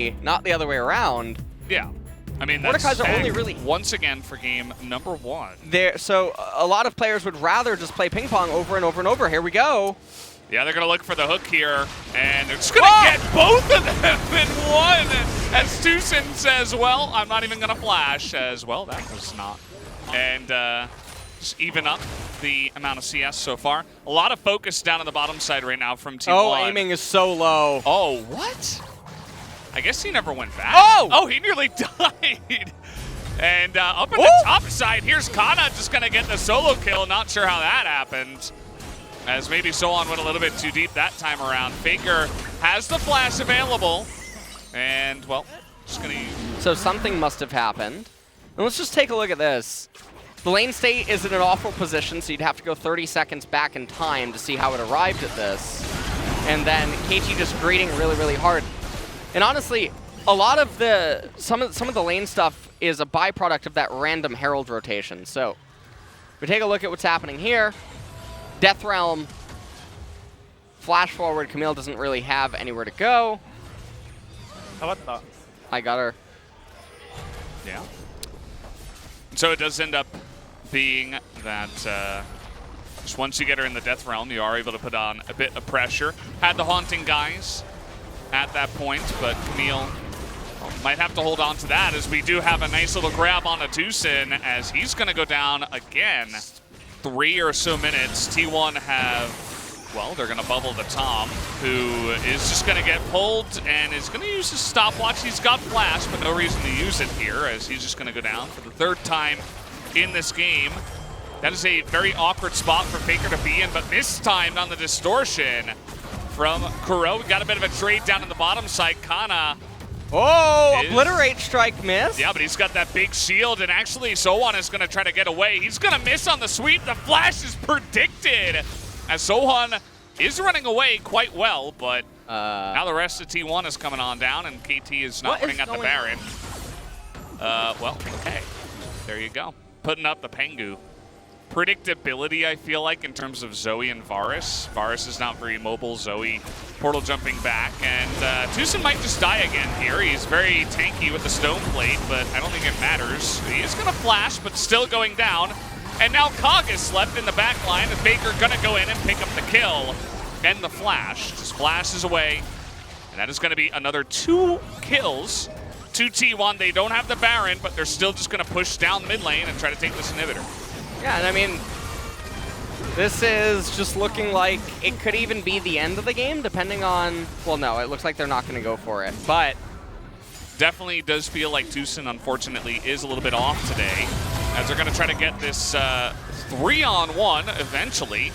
way, not the other way around. Yeah. I mean, Mordekaiser that's only really once again for game number 1. So a lot of players would rather just play ping pong over and over and over. Here we go. Yeah, they're going to look for the hook here, and they're just going to get both of them in one. As Tucson says, well, I'm not even going to flash, as well. That was not. And just even up the amount of CS so far. A lot of focus down on the bottom side right now from T1. Oh, aiming is so low. Oh, what? I guess he never went back. Oh! He nearly died. And up at the top side, here's Kana just going to get the solo kill. Not sure how that happened, as maybe Sohan went a little bit too deep that time around. Faker has the flash available, and, well, just going to... So something must have happened. And let's just take a look at this. The lane state is in an awful position, so you'd have to go 30 seconds back in time to see how it arrived at this. And then KT just grading really, really hard. And honestly, a lot of the some of the lane stuff is a byproduct of that random Herald rotation. So if we take a look at what's happening here, Death Realm, flash forward, Camille doesn't really have anywhere to go. How about that? I got her. Yeah. So it does end up being that just once you get her in the Death Realm, you are able to put on a bit of pressure. Had the Haunting guys at that point, but Camille might have to hold on to that, as we do have a nice little grab on a Tucson, as he's going to go down again. 3 or so minutes. T1 have, well, they're going to bubble the Tom, who is just going to get pulled and is going to use his stopwatch. He's got flash, but no reason to use it here, as he's just going to go down for the 3rd time in this game. That is a very awkward spot for Faker to be in, but this time on the distortion from Kuro. We got a bit of a trade down in the bottom side. Kana. Obliterate strike miss. Yeah, but he's got that big shield, and actually Sohan is going to try to get away. He's going to miss on the sweep. The flash is predicted, as Sohan is running away quite well, but now the rest of T1 is coming on down, and KT is not running at the Baron. Well, okay. There you go. Putting up the Pengu. Predictability, I feel like, in terms of Zoe and Varus. Varus is not very mobile. Zoe portal jumping back, and Tucson might just die again here. He's very tanky with the stone plate, but I don't think it matters. He is going to flash, but still going down. And now Kog is left in the back line, and Baker going to go in and pick up the kill and the flash. Just flashes away, and that is going to be another 2 kills to T1. They don't have the Baron, but they're still just going to push down mid lane and try to take this inhibitor. Yeah, and I mean, this is just looking like it could even be the end of the game, depending on, well, no, it looks like they're not going to go for it, but definitely does feel like Tucson, unfortunately, is a little bit off today, as they're going to try to get this 3-on-1 eventually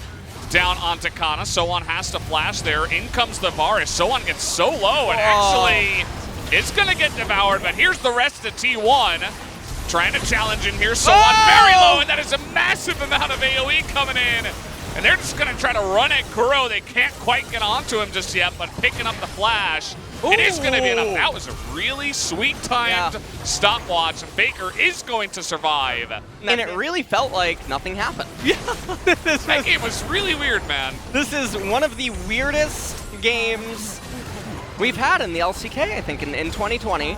down onto Kana. Sohan has to flash there. In comes the Varus. Sohan gets so low, and actually it's going to get devoured, but here's the rest of T1. Trying to challenge in here, Sohan very low, and that is a massive amount of AoE coming in. And they're just going to try to run at Kuro. They can't quite get onto him just yet, but picking up the flash, it is going to be enough. That was a really sweet timed stopwatch, and Baker is going to survive. And it really felt like nothing happened. Yeah, that game was really weird, man. This is one of the weirdest games we've had in the LCK, I think, in 2020.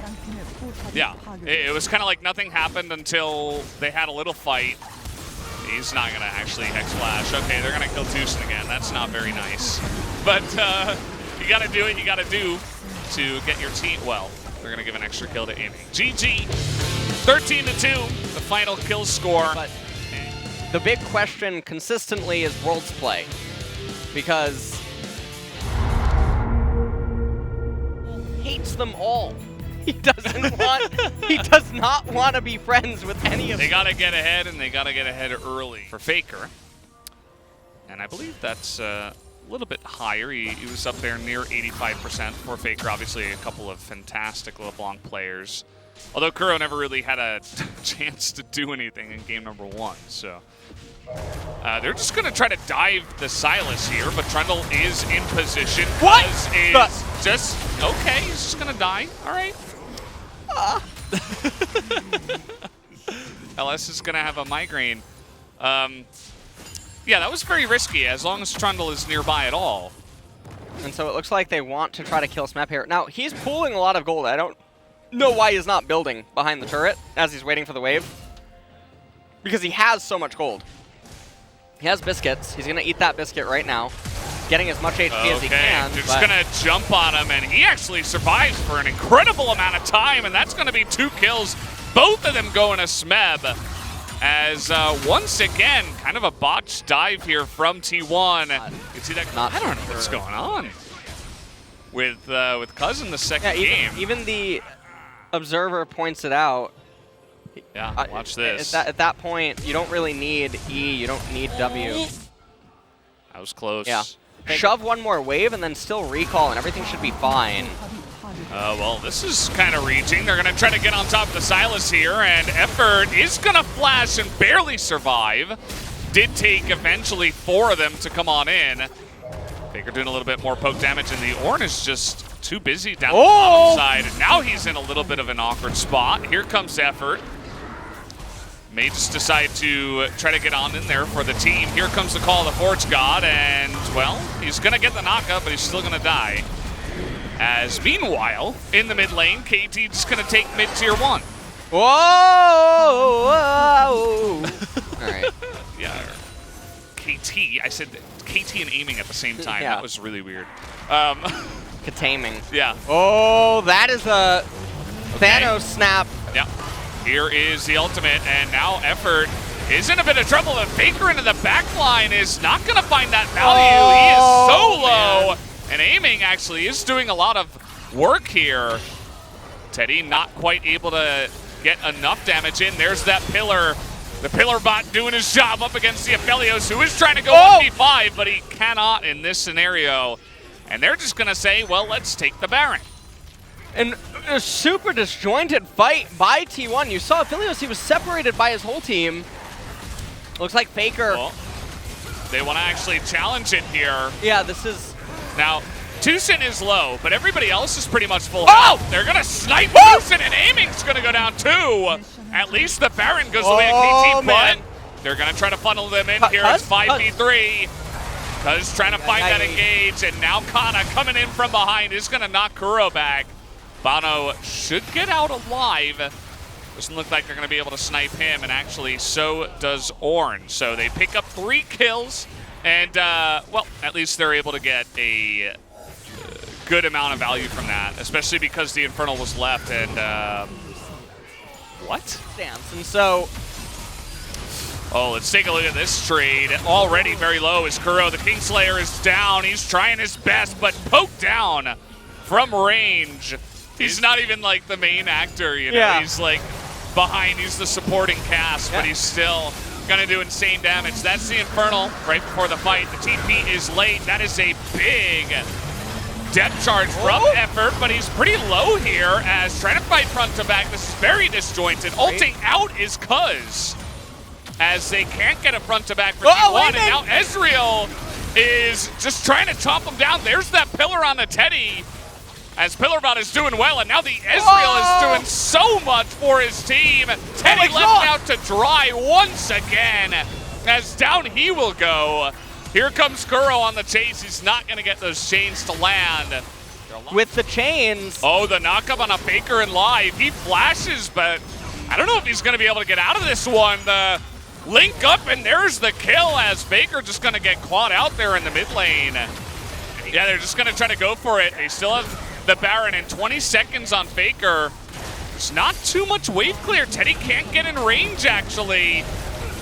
Yeah, it was kind of like nothing happened until they had a little fight. He's not going to actually Hex Flash. Okay, they're going to kill Tucson again. That's not very nice. But you got to do what you got to do to get your team. Well, they're going to give an extra kill to Amy. GG, 13-2, the final kill score. But the big question consistently is Worlds play, because hates them all. He does not want to be friends with any of them. They got to get ahead, and they got to get ahead early for Faker. And I believe that's a little bit higher. He was up there near 85% for Faker. Obviously, a couple of fantastic LeBlanc players. Although Kuro never really had a chance to do anything in game number 1. So they're just going to try to dive the Silas here, but Trundle is in position. What? Is just, okay, he's just going to die. All right. LS is going to have a migraine. Yeah, that was very risky, as long as Trundle is nearby at all. And so it looks like they want to try to kill Smep here. Now, he's pooling a lot of gold. I don't know why he's not building behind the turret as he's waiting for the wave. Because he has so much gold. He has biscuits. He's going to eat that biscuit right now. Getting as much HP as he can. They're just going to jump on him, and he actually survives for an incredible amount of time, and that's going to be 2 kills. Both of them going to Smeb. As once again, kind of a botched dive here from T1. You can see that. I don't know what's going on with Cousin the second game. Even the observer points it out. Yeah, watch this. At that point, you don't really need E. You don't need W. That was close. Yeah. Shove one more wave and then still recall, and everything should be fine. Well, this is kind of reaching. They're going to try to get on top of the Silas here, and Effort is going to flash and barely survive. Did take eventually 4 of them to come on in. Faker doing a little bit more poke damage, and the Ornn is just too busy down the bottom side. And now he's in a little bit of an awkward spot. Here comes Effort. May just decide to try to get on in there for the team. Here comes the call of the Forge God, and, well, he's going to get the knockup, but he's still going to die. As, meanwhile, in the mid lane, KT just going to take mid-tier 1. Whoa! All right. Yeah. KT. I said KT and aiming at the same time. Yeah. That was really weird. Kataming. Yeah. Oh, that is a Thanos snap. Yeah. Here is the ultimate, and now Effort is in a bit of trouble. The Faker into the back line is not going to find that value. He is so low. Man. And aiming actually is doing a lot of work here. Teddy not quite able to get enough damage in. There's that pillar. The pillar bot doing his job up against the Aphelios, who is trying to go 1v5, but he cannot in this scenario. And they're just going to say, well, let's take the Baron. And a super disjointed fight by T1. You saw Aphelios, he was separated by his whole team. Looks like Faker. Well, they want to actually challenge it here. Yeah, this is... Now, Tucson is low, but everybody else is pretty much full health. They're going to snipe Tucson, and aiming's going to go down too. At least the Baron goes away at KT, but they're going to try to funnel them in here. It's 5v3. Cuz trying to find that engage, and now Kana coming in from behind is going to knock Kuro back. Bono should get out alive. Doesn't look like they're going to be able to snipe him, and actually so does Ornn. So they pick up 3 kills. And, well, at least they're able to get a good amount of value from that, especially because the Infernal was left and, what? Dance. And so... Oh, let's take a look at this trade. Already very low is Kuro. The Kingslayer is down. He's trying his best, but poked down from range. He's not even, like, the main actor, you know? Yeah. He's, like, behind. He's the supporting cast, but he's still... gonna do insane damage. That's the Infernal right before the fight. The TP is late. That is a big depth charge from Effort, but he's pretty low here as trying to fight front to back. This is very disjointed. Ulting out is Cuz as they can't get a front to back for T1, and now Ezreal is just trying to chomp him down. There's that pillar on the Teddy as Pillarbot is doing well, and now the Ezreal is doing so much for his team. Teddy left out to dry once again, as down he will go. Here comes Kuro on the chase. He's not going to get those chains to land. With the chains. Oh, the knockup on a Faker in live. He flashes, but I don't know if he's going to be able to get out of this one. The link up, and there's the kill as Faker just going to get clawed out there in the mid lane. Yeah, they're just going to try to go for it. They still have the Baron in 20 seconds on Faker. There's not too much wave clear. Teddy can't get in range, actually.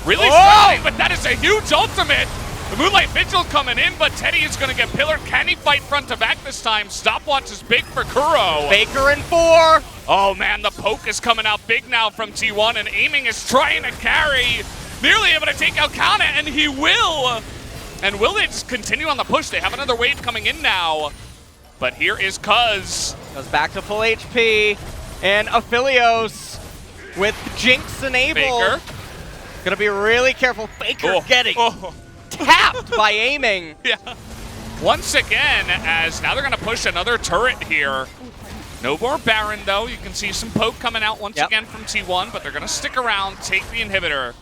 Really struggling, but that is a huge ultimate. The Moonlight Vigil coming in, but Teddy is going to get pillared. Can he fight front to back this time? Stopwatch is big for Kuro. Faker in 4. Oh, man, the poke is coming out big now from T1, and aiming is trying to carry. Nearly able to take out Kana, and he will. And will they just continue on the push? They have another wave coming in now. But here is Cuz. Goes back to full HP. And Aphelios with Jinx enabled. Faker. Gonna be really careful. Faker getting tapped by aiming. Yeah. Once again, as now they're gonna push another turret here. No more Baron though. You can see some poke coming out once again from T1, but they're gonna stick around, take the inhibitor.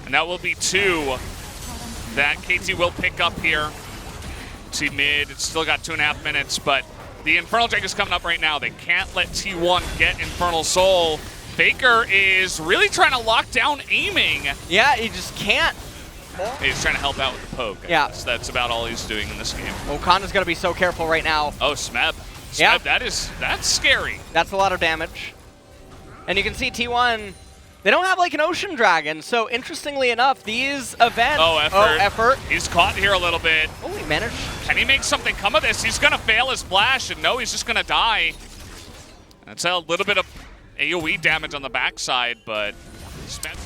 And that will be 2 that KT will pick up here. See mid, it's still got 2.5 minutes, but the Infernal Drake is coming up right now. They can't let T1 get Infernal Soul. Faker is really trying to lock down aiming. Yeah, he just can't. He's trying to help out with the poke. Yeah. That's about all he's doing in this game. Okanda's going to be so careful right now. Oh, Smeb. Yeah. That's scary. That's a lot of damage. And you can see T1, they don't have like an Ocean Dragon, so interestingly enough, these events... Oh, effort. Oh, effort. He's caught here a little bit. Oh, he managed. Can he make something come of this? He's going to fail his flash, and no, he's just going to die. That's a little bit of AoE damage on the backside, but Smeb.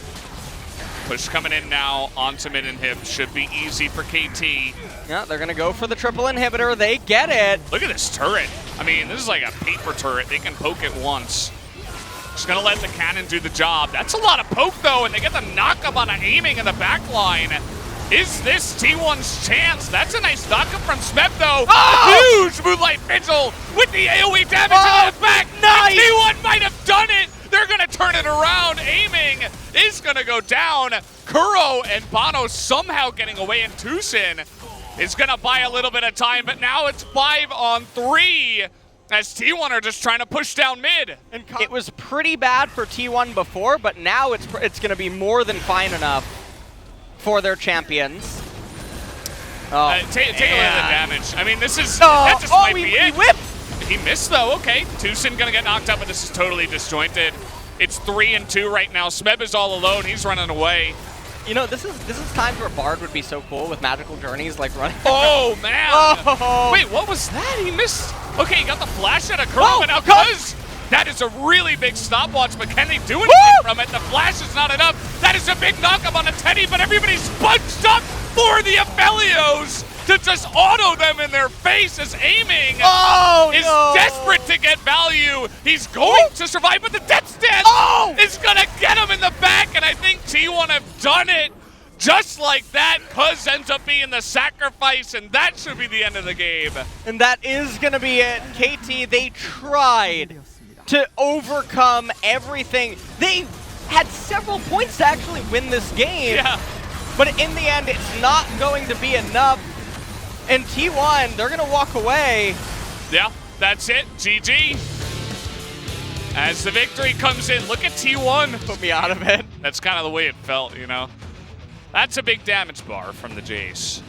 Push coming in now onto mid inhib. Should be easy for KT. Yeah, they're going to go for the triple inhibitor. They get it. Look at this turret. I mean, this is like a paper turret. They can poke it once. Just going to let the cannon do the job. That's a lot of poke, though, and they get the knock-up on aiming in the back line. Is this T1's chance? That's a nice knock-up from Smeb, though. Oh! Huge Moonlight Vigil with the AoE damage in the back. Nice! T1 might have done it. They're going to turn it around. Aiming is going to go down. Kuro and Bono somehow getting away, and Tucson is going to buy a little bit of time, but now it's 5-on-3 as T1 are just trying to push down mid. And it was pretty bad for T1 before, but now it's going to be more than fine enough for their champions. Oh, take a look at the damage. I mean, this is that just might be it. He whipped. He missed though. Okay, Tucson gonna get knocked up, but this is totally disjointed. It's 3-2 right now. Smeb is all alone. He's running away. You know, this is times where Bard would be so cool with magical journeys, like running. Oh man! Oh. Wait, what was that? He missed. Okay, he got the flash out of Kuro, Oh, but now Cuz. That is a really big stopwatch, but can they do anything from it? The flash is not enough. That is a big knock-up on a Teddy, but everybody's bunched up for the Aphelios to just auto them in their face as aiming is desperate to get value. He's going to survive, but the Death Dance is going to get him in the back, and I think T1 have done it. Just like that, Cuz ends up being the sacrifice, and that should be the end of the game. And that is going to be it. KT, they tried to overcome everything. They had several points to actually win this game. Yeah. But in the end, it's not going to be enough. And T1, they're going to walk away. Yeah, that's it. GG. As the victory comes in, look at T1. Put me out of it. That's kind of the way it felt, you know. That's a big damage bar from the Jace.